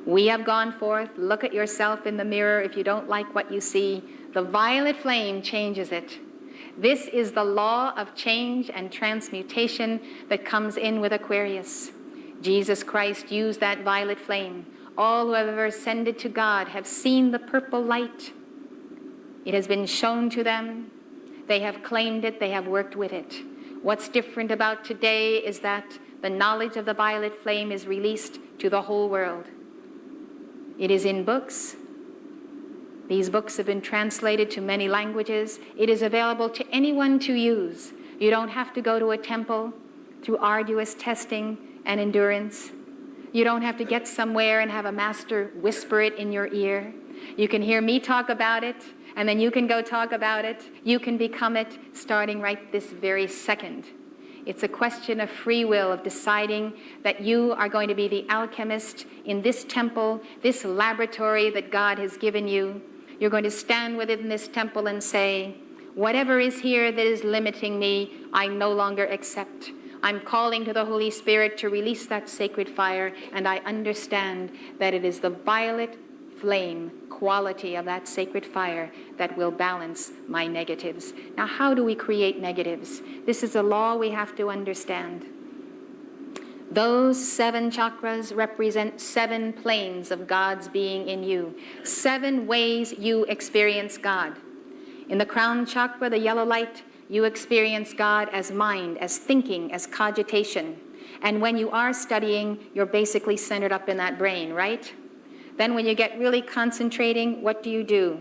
We have gone forth. Look at yourself in the mirror. If you don't like what you see, the violet flame changes it. This is the law of change and transmutation that comes in with Aquarius. Jesus Christ used that violet flame. All who have ever ascended to God have seen the purple light. It has been shown to them. They have claimed it. They have worked with it. What's different about today is that the knowledge of the violet flame is released to the whole world. It is in books. These books have been translated to many languages. It is available to anyone to use. You don't have to go to a temple through arduous testing and endurance. You don't have to get somewhere and have a master whisper it in your ear. You can hear me talk about it, and then you can go talk about it. You can become it starting right this very second. It's a question of free will, of deciding that you are going to be the alchemist in this temple, this laboratory that God has given you. You're going to stand within this temple and say, whatever is here that is limiting me, I no longer accept. I'm calling to the Holy Spirit to release that sacred fire, and I understand that it is the violet flame quality of that sacred fire that will balance my negatives. Now, how do we create negatives? This is a law we have to understand. Those 7 chakras represent 7 planes of God's being in you. 7 ways you experience God. In the crown chakra, the yellow light, you experience God as mind, as thinking, as cogitation. And when you are studying, you're basically centered up in that brain, right? Then when you get really concentrating, what do?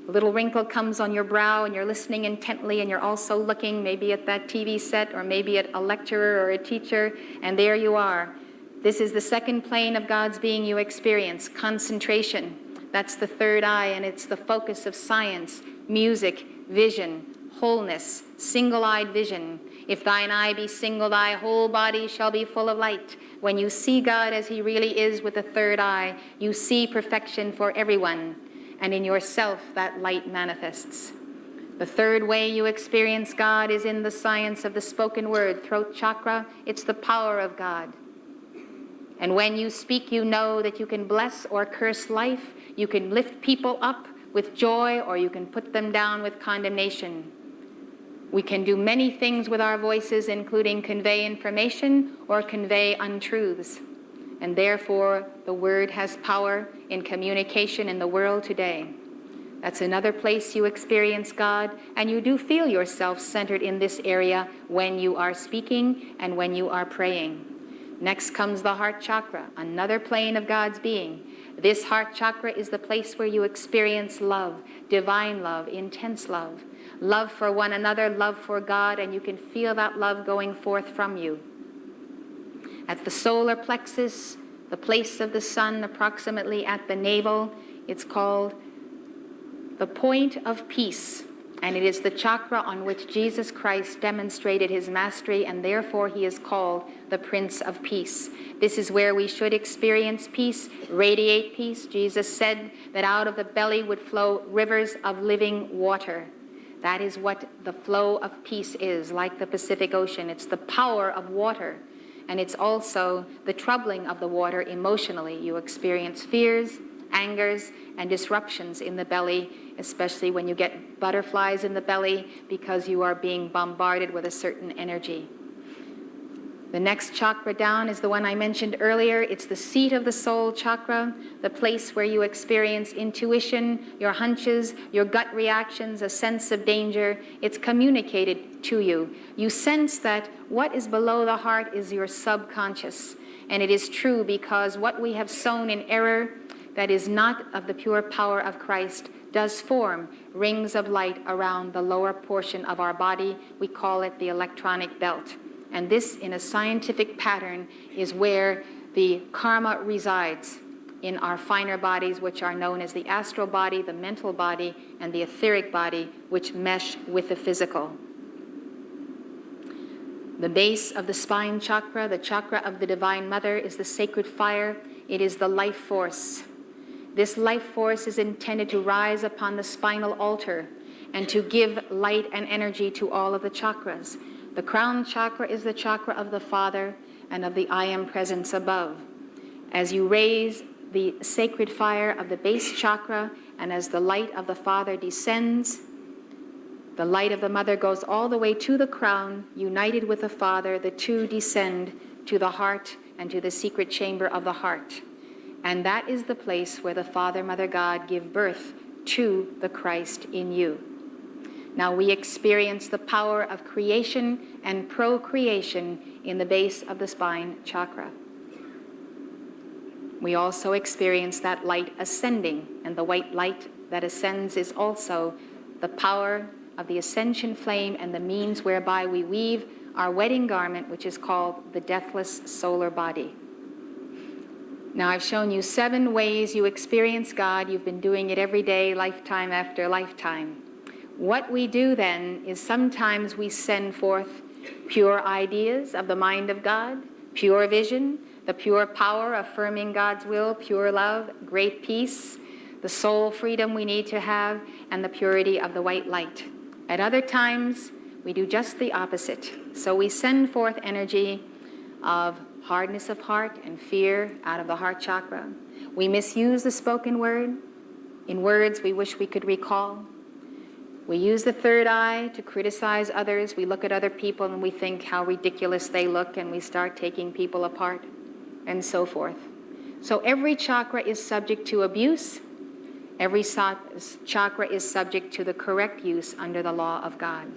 A little wrinkle comes on your brow and you're listening intently and you're also looking maybe at that TV set or maybe at a lecturer or a teacher, and there you are. This is the second plane of God's being you experience, concentration. That's the third eye, and it's the focus of science, music, vision, wholeness, single-eyed vision. If thine eye be single eye, whole body shall be full of light. When you see God as he really is with the third eye, you see perfection for everyone, and in yourself that light manifests. The third way you experience God is in the science of the spoken word, throat chakra. It's the power of God. And when you speak, you know that you can bless or curse life. You can lift people up with joy, or you can put them down with condemnation. We can do many things with our voices, including convey information or convey untruths. And therefore, the word has power in communication in the world today. That's another place you experience God, and you do feel yourself centered in this area when you are speaking and when you are praying. Next comes the heart chakra, another plane of God's being. This heart chakra is the place where you experience love, divine love, intense love. Love for one another, love for God, and you can feel that love going forth from you. At the solar plexus, the place of the sun, approximately at the navel, it's called the point of peace, and it is the chakra on which Jesus Christ demonstrated his mastery, and therefore he is called the Prince of Peace. This is where we should experience peace, radiate peace. Jesus said that out of the belly would flow rivers of living water. That is what the flow of peace is, like the Pacific Ocean. It's the power of water, and it's also the troubling of the water emotionally. You experience fears, angers, and disruptions in the belly, especially when you get butterflies in the belly because you are being bombarded with a certain energy. The next chakra down is the one I mentioned earlier. It's the seat of the soul chakra, the place where you experience intuition, your hunches, your gut reactions, a sense of danger. It's communicated to you. You sense that what is below the heart is your subconscious. And it is true, because what we have sown in error that is not of the pure power of Christ does form rings of light around the lower portion of our body. We call it the electronic belt. And this, in a scientific pattern, is where the karma resides in our finer bodies, which are known as the astral body, the mental body, and the etheric body, which mesh with the physical. The base of the spine chakra, the chakra of the Divine Mother, is the sacred fire. It is the life force. This life force is intended to rise upon the spinal altar and to give light and energy to all of the chakras. The crown chakra is the chakra of the Father and of the I Am presence above. As you raise the sacred fire of the base chakra, and as the light of the Father descends, the light of the Mother goes all the way to the crown, united with the Father. The two descend to the heart and to the secret chamber of the heart. And that is the place where the Father, Mother, God give birth to the Christ in you. Now we experience the power of creation and procreation in the base of the spine chakra. We also experience that light ascending, and the white light that ascends is also the power of the ascension flame and the means whereby we weave our wedding garment, which is called the deathless solar body. Now, I've shown you 7 ways you experience God. You've been doing it every day, lifetime after lifetime. What we do then is sometimes we send forth pure ideas of the mind of God, pure vision, the pure power affirming God's will, pure love, great peace, the soul freedom we need to have, and the purity of the white light. At other times, we do just the opposite. So we send forth energy of hardness of heart and fear out of the heart chakra. We misuse the spoken word in words we wish we could recall. We use the third eye to criticize others. We look at other people and we think how ridiculous they look, and we start taking people apart, and so forth. So every chakra is subject to abuse. Every chakra is subject to the correct use under the law of God.